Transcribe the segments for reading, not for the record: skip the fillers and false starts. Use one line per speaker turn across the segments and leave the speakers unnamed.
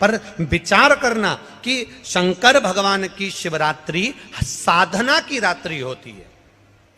पर विचार करना कि शंकर भगवान की शिवरात्रि साधना की रात्रि होती है।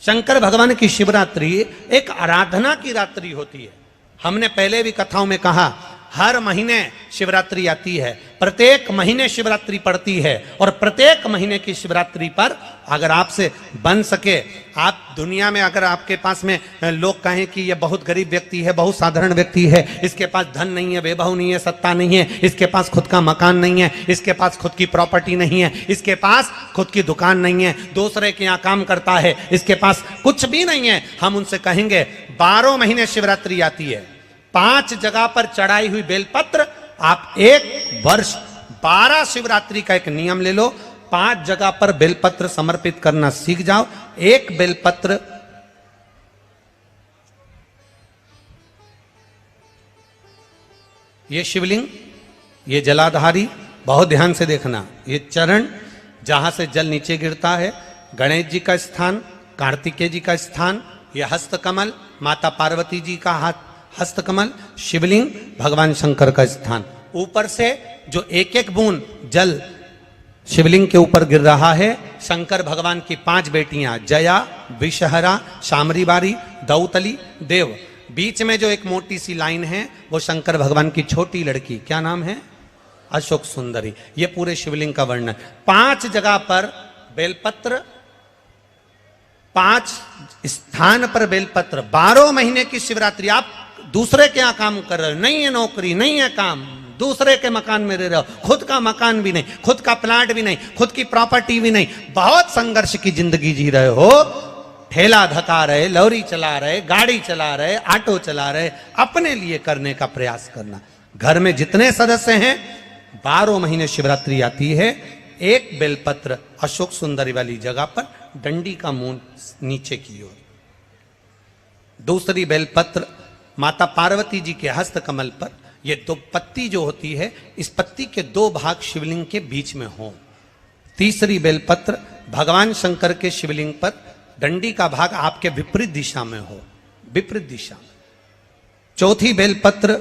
शंकर भगवान की शिवरात्रि एक आराधना की रात्रि होती है। हमने पहले भी कथाओं में कहा, हर महीने शिवरात्रि आती है, प्रत्येक महीने शिवरात्रि पड़ती है, और प्रत्येक महीने की शिवरात्रि पर अगर आपसे बन सके, आप दुनिया में अगर आपके पास में लोग कहें कि ये बहुत गरीब व्यक्ति है, बहुत साधारण व्यक्ति है, इसके पास धन नहीं है, वैभव नहीं है, सत्ता नहीं है, इसके पास खुद का मकान नहीं है, इसके पास खुद की प्रॉपर्टी नहीं है, इसके पास खुद की दुकान नहीं है, दूसरे के यहाँ काम करता है, इसके पास कुछ भी नहीं है, हम उनसे कहेंगे 12 महीने शिवरात्रि आती है, 5 जगह पर चढ़ाई हुई बेलपत्र, आप एक वर्ष 12 शिवरात्रि का एक नियम ले लो, 5 जगह पर बेलपत्र समर्पित करना सीख जाओ। एक बेलपत्र ये शिवलिंग, ये जलाधारी, बहुत ध्यान से देखना, ये चरण जहां से जल नीचे गिरता है, गणेश जी का स्थान, कार्तिकेय जी का स्थान, यह हस्तकमल माता पार्वती जी का हाथ हस्तकमल, शिवलिंग भगवान शंकर का स्थान। ऊपर से जो एक एक बूंद जल शिवलिंग के ऊपर गिर रहा है, शंकर भगवान की 5 बेटियां जया, विषहरा, शामरीबारी, दौतली, देव। बीच में जो एक मोटी सी लाइन है वो शंकर भगवान की छोटी लड़की, क्या नाम है? अशोक सुंदरी। ये पूरे शिवलिंग का वर्णन। 5 जगह पर बेलपत्र, 5 स्थान पर बेलपत्र, 12 महीने की शिवरात्रि। आप दूसरे के यहाँ काम कर रहे हो, नहीं है नौकरी, नहीं है काम, दूसरे के मकान में रह रहे हो, खुद का मकान भी नहीं, खुद का प्लाट भी नहीं, खुद की प्रॉपर्टी भी नहीं, बहुत संघर्ष की जिंदगी जी रहे हो, ठेला धका रहे, लॉरी चला रहे, गाड़ी चला रहे, ऑटो चला रहे, अपने लिए करने का प्रयास करना। घर में जितने सदस्य हैं, 12 महीने शिवरात्रि आती है, एक बेलपत्र अशोक सुंदरी वाली जगह पर, डंडी का मुंह नीचे की ओर, दूसरी बेलपत्र माता पार्वती जी के हस्त कमल पर। ये 2 पत्ती जो होती है, इस पत्ती के 2 भाग शिवलिंग के बीच में हो। तीसरी बेलपत्र भगवान शंकर के शिवलिंग पर, डंडी का भाग आपके विपरीत दिशा में हो, विपरीत दिशा में। चौथी बेलपत्र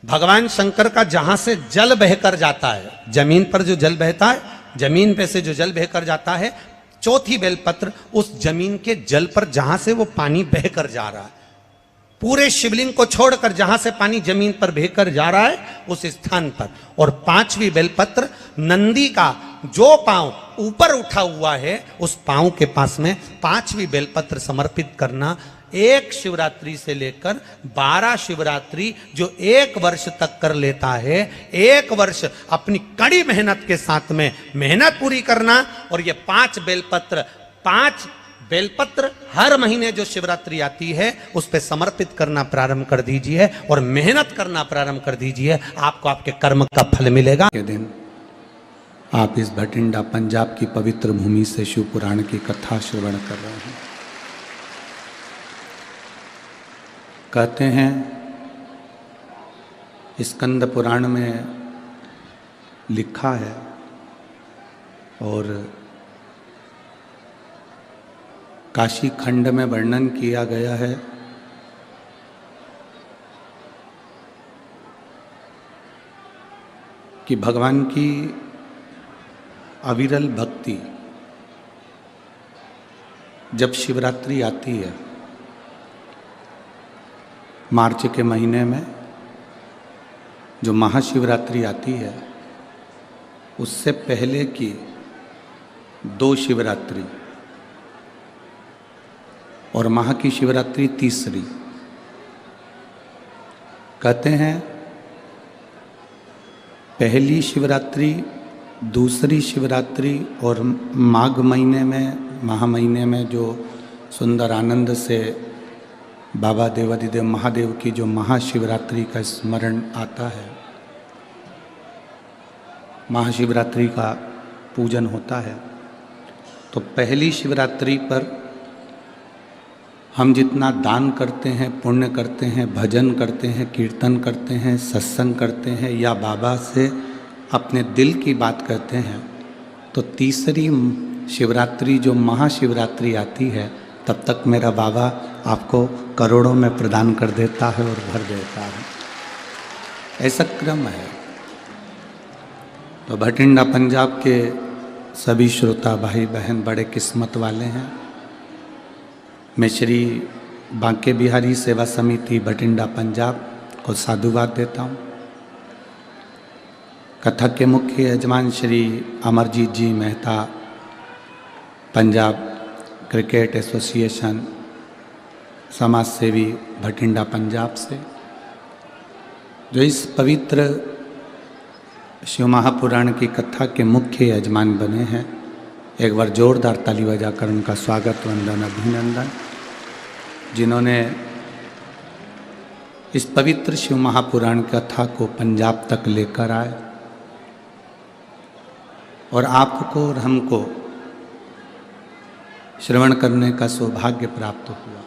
भगवान शंकर का जहां से जल बहकर जाता है, जमीन पर जो जल बहता है, जमीन पे से जो जल बहकर जाता है, चौथी बेलपत्र उस जमीन के जल पर जहां से वो पानी बहकर जा रहा है, पूरे शिवलिंग को छोड़कर जहां से पानी जमीन पर बहकर जा रहा है उस स्थान पर। और 5वीं बेलपत्र नंदी का जो पांव ऊपर उठा हुआ है, उस पांव के पास में 5वीं बेलपत्र समर्पित करना। एक शिवरात्रि से लेकर 12 शिवरात्रि जो 1 वर्ष तक कर लेता है, 1 वर्ष अपनी कड़ी मेहनत के साथ में मेहनत पूरी करना। और ये 5 बेलपत्र हर महीने जो शिवरात्रि आती है उस पे समर्पित करना प्रारंभ कर दीजिए और मेहनत करना प्रारंभ कर दीजिए, आपको आपके कर्म का फल मिलेगा।
के दिन आप इस भटिंडा पंजाब की पवित्र भूमि से शिव पुराण की कथा श्रवण कर रहे हैं। कहते हैं स्कंद पुराण में लिखा है और काशी खंड में वर्णन किया गया है कि भगवान की अविरल भक्ति जब शिवरात्रि आती है, मार्च के महीने में जो महाशिवरात्रि आती है, उससे पहले की 2 शिवरात्रि और माह की शिवरात्रि तीसरी। कहते हैं पहली शिवरात्रि, दूसरी शिवरात्रि और माघ महीने में, माह महीने में जो सुंदर आनंद से बाबा देवादिदेव महादेव की जो महाशिवरात्रि का स्मरण आता है, महाशिवरात्रि का पूजन होता है। तो पहली शिवरात्रि पर हम जितना दान करते हैं, पुण्य करते हैं, भजन करते हैं, कीर्तन करते हैं, सत्संग करते हैं या बाबा से अपने दिल की बात करते हैं, तो तीसरी शिवरात्रि जो महाशिवरात्रि आती है, तब तक मेरा बाबा आपको करोड़ों में प्रदान कर देता है और भर देता है। ऐसा क्रम है। तो भटिंडा पंजाब के सभी श्रोता भाई बहन बड़े किस्मत वाले हैं। मैं श्री बांके बिहारी सेवा समिति भटिंडा पंजाब को साधुवाद देता हूँ। कथा के मुख्य यजमान श्री अमरजीत जी मेहता, पंजाब क्रिकेट एसोसिएशन समाज सेवी भटिंडा पंजाब से, जो इस पवित्र शिव महापुराण की कथा के मुख्य यजमान बने हैं। एक बार जोरदार ताली बजाकर उनका स्वागत, वंदन, अभिनंदन। जिन्होंने इस पवित्र शिव महापुराण कथा को पंजाब तक लेकर आए और आपको और हमको श्रवण करने का सौभाग्य प्राप्त हुआ।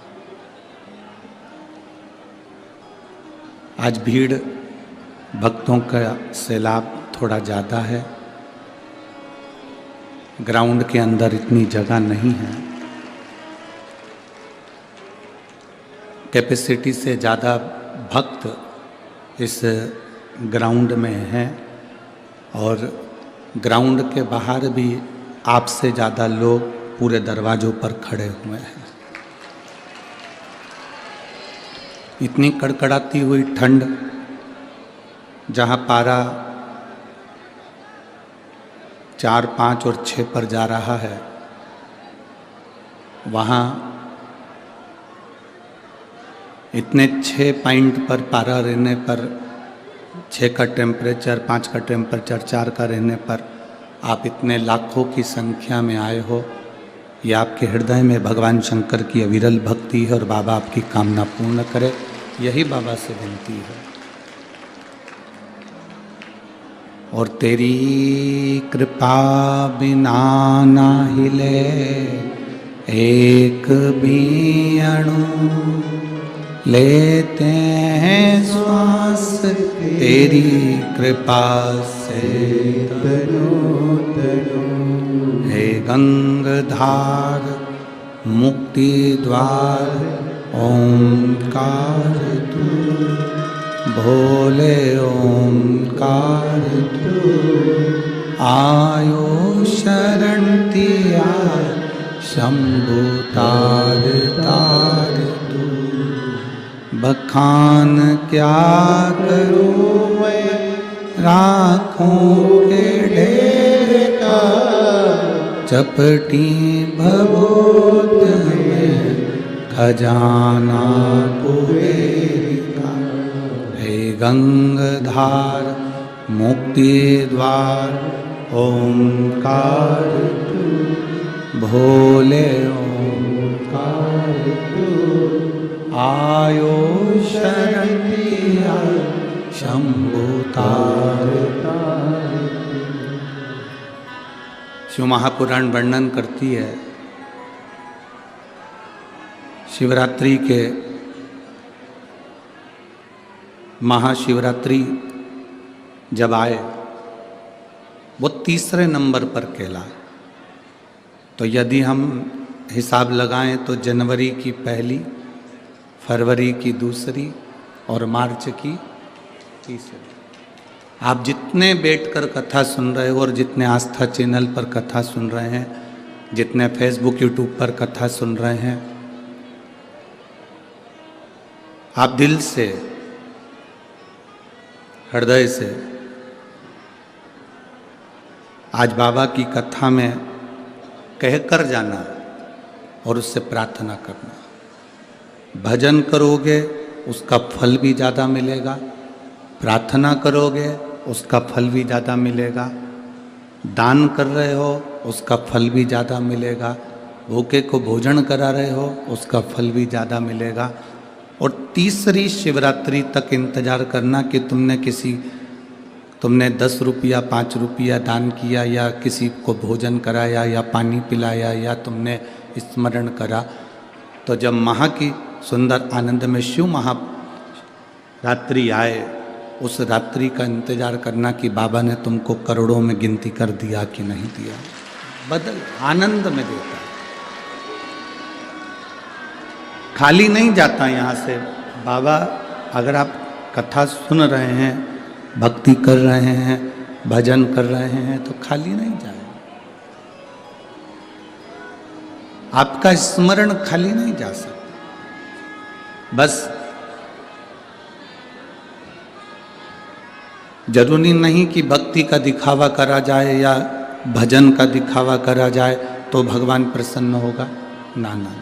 आज भीड़ भक्तों का सैलाब थोड़ा ज़्यादा है। ग्राउंड के अंदर इतनी जगह नहीं है, कैपेसिटी से ज़्यादा भक्त इस ग्राउंड में हैं और ग्राउंड के बाहर भी आपसे ज़्यादा लोग पूरे दरवाज़ों पर खड़े हुए हैं। इतनी कड़कड़ाती हुई ठंड, जहाँ पारा 4, 5 और 6 पर जा रहा है, वहाँ इतने 6 पॉइंट पर पारा रहने पर, 6 का टेम्परेचर, 5 का टेम्परेचर, 4 का रहने पर आप इतने लाखों की संख्या में आए हो। ये आपके हृदय में भगवान शंकर की अविरल भक्ति है और बाबा आपकी कामना पूर्ण करे, यही बाबा से विनती है। और तेरी कृपा बिना ना हिले एक भी अणु, लेते हैं श्वास तेरी कृपा से तनो तनो। हे गंगाधार मुक्ति द्वार ओंकार तू, भोले ओंकार तू। आयो शरण तिया शंभु तार तार तू। बखान क्या करूँ मैं राखों के ढेर का, चपटी भभूत में खजाना कुबेर का। हे गंगाधार मुक्ति द्वार ओंकार तू, भोले ओंकार तू। आयो शरण तिया शंभु तार तार। शिव महापुराण वर्णन करती है शिवरात्रि के, महाशिवरात्रि जब आए वो तीसरे नंबर पर कहलाए। तो यदि हम हिसाब लगाएं तो जनवरी की पहली, फरवरी की दूसरी और मार्च की तीसरी। आप जितने बैठकर कथा सुन रहे हो और जितने आस्था चैनल पर कथा सुन रहे हैं, जितने फेसबुक यूट्यूब पर कथा सुन रहे हैं, आप दिल से, हृदय से आज बाबा की कथा में कहकर जाना और उससे प्रार्थना करना। भजन करोगे उसका फल भी ज़्यादा मिलेगा, प्रार्थना करोगे उसका फल भी ज़्यादा मिलेगा, दान कर रहे हो उसका फल भी ज़्यादा मिलेगा, भूखे को भोजन करा रहे हो उसका फल भी ज़्यादा मिलेगा। और तीसरी शिवरात्रि तक इंतज़ार करना कि तुमने 10 रुपया 5 रुपया दान किया या किसी को भोजन कराया या पानी पिलाया या तुमने स्मरण करा। तो जब महा की सुंदर आनंद में शिव महारात्रि आए, उस रात्रि का इंतजार करना कि बाबा ने तुमको करोड़ों में गिनती कर दिया कि नहीं दिया। बदल आनंद में देता है, खाली नहीं जाता यहाँ से। बाबा अगर आप कथा सुन रहे हैं, भक्ति कर रहे हैं, भजन कर रहे हैं तो खाली नहीं जाए, आपका स्मरण खाली नहीं जा सकता। बस जरूरी नहीं कि भक्ति का दिखावा करा जाए या भजन का दिखावा करा जाए तो भगवान प्रसन्न होगा, ना ना।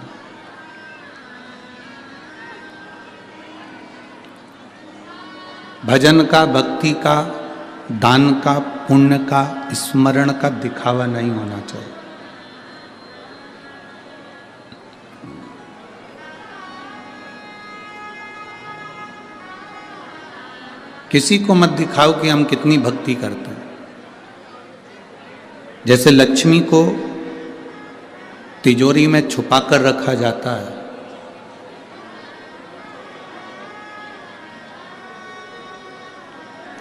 भजन का, भक्ति का, दान का, पुण्य का, स्मरण का दिखावा नहीं होना चाहिए। किसी को मत दिखाओ कि हम कितनी भक्ति करते हैं। जैसे लक्ष्मी को तिजोरी में छुपाकर रखा जाता है,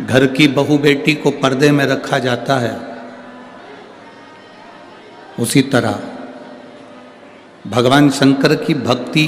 घर की बहू बेटी को पर्दे में रखा जाता है, उसी तरह भगवान शंकर की भक्ति